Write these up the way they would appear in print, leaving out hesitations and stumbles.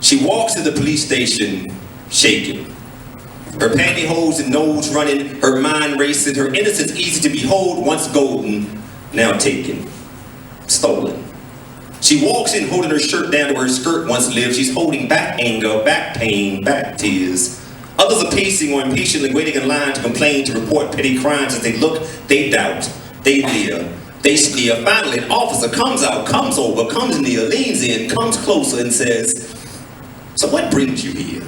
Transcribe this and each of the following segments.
She walks to the police station, shaking. Her pantyhose and nose running, her mind racing, her innocence easy to behold, once golden, now taken, stolen. She walks in holding her shirt down to where her skirt once lived. She's holding back anger, back pain, back tears. Others are pacing or impatiently waiting in line to complain, to report petty crimes. As they look, they doubt, they leer, they sneer. Finally, an officer comes out, comes over, comes near, leans in, comes closer and says, "So what brings you here?"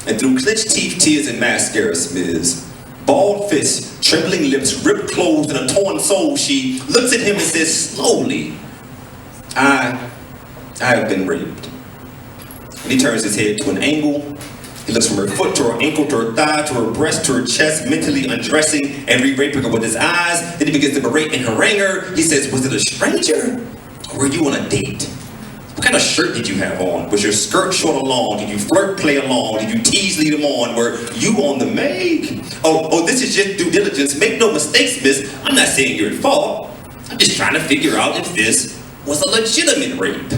And through clenched teeth, tears, and mascara smears, bald fists, trembling lips, ripped clothes, and a torn soul, she looks at him and says slowly, I have been raped. And he turns his head to an angle. He looks from her foot to her ankle, to her thigh, to her breast, to her chest, mentally undressing and re-raping her with his eyes. Then he begins to berate and harangue her. He says, "Was it a stranger? Or were you on a date? What kind of shirt did you have on? Was your skirt short or long? Did you flirt, play along? Did you tease, lead him on? Were you on the make? Oh, this is just due diligence. Make no mistakes, miss. I'm not saying you're at fault. I'm just trying to figure out if this was a legitimate rape."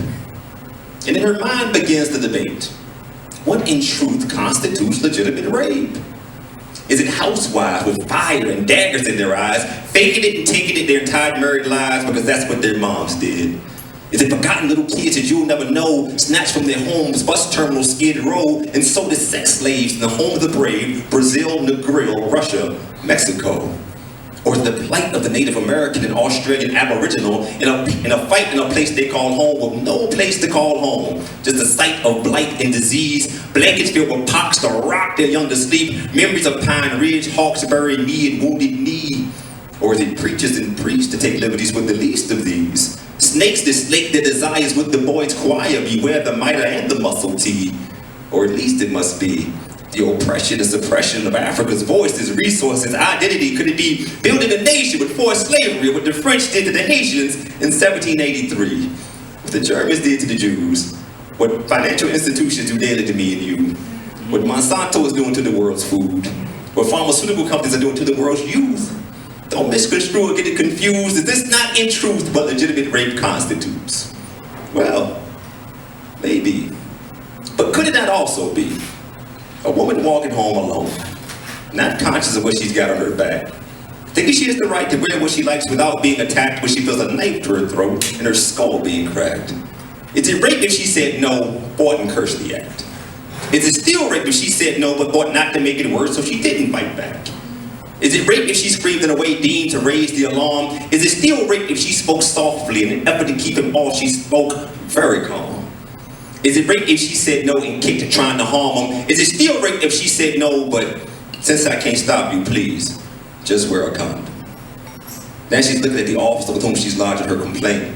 And in her mind begins the debate. What in truth constitutes legitimate rape? Is it housewives with fire and daggers in their eyes, faking it and taking it their entire married lives because that's what their moms did? Is it forgotten little kids that you'll never know, snatched from their homes, bus terminals, Skid Row, and sold as sex slaves in the home of the brave, Brazil, Negril, Russia, Mexico? Or is it the plight of the Native American and Australian Aboriginal in a fight in a place they call home with no place to call home? Just a sight of blight and disease, blankets filled with pox to rock their young to sleep, memories of Pine Ridge, Hawkesbury, knee and wounded knee. Or is it preachers and priests to take liberties with the least of these? Snakes that slake their desires with the boys' choir, beware the mitre and the muscle tee. Or at least it must be the oppression and suppression of Africa's voices, resources, identity. Could it be building a nation with forced slavery, what the French did to the Haitians in 1783, what the Germans did to the Jews, what financial institutions do daily to me and you, what Monsanto is doing to the world's food, what pharmaceutical companies are doing to the world's youth? Don't misconstrue or get it confused. Is this not in truth what legitimate rape constitutes? Well, maybe. But could it not also be a woman walking home alone, not conscious of what she's got on her back, thinking she has the right to wear what she likes without being attacked when she feels a knife to her throat and her skull being cracked? Is it rape if she said no, fought and cursed the act? Is it still rape if she said no but thought not to make it worse so she didn't fight back? Is it rape if she screamed in a way deemed to raise the alarm? Is it still rape if she spoke softly in an effort to keep him off? She spoke very calm. Is it rape if she said no and kicked trying to harm him? Is it still rape if she said no, but since I can't stop you, please, just wear a condom? Then she's looking at the officer with whom she's lodging her complaint.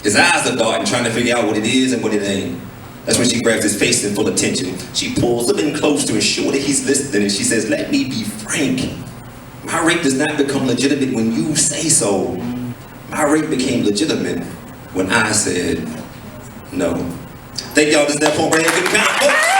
His eyes are darting, trying to figure out what it is and what it ain't. That's when she grabs his face in full attention. She pulls him in close to ensure that he's listening, and she says, "Let me be frank. My rape does not become legitimate when you say so. My rape became legitimate when I said no." Thank y'all. This is that point right here. Good time.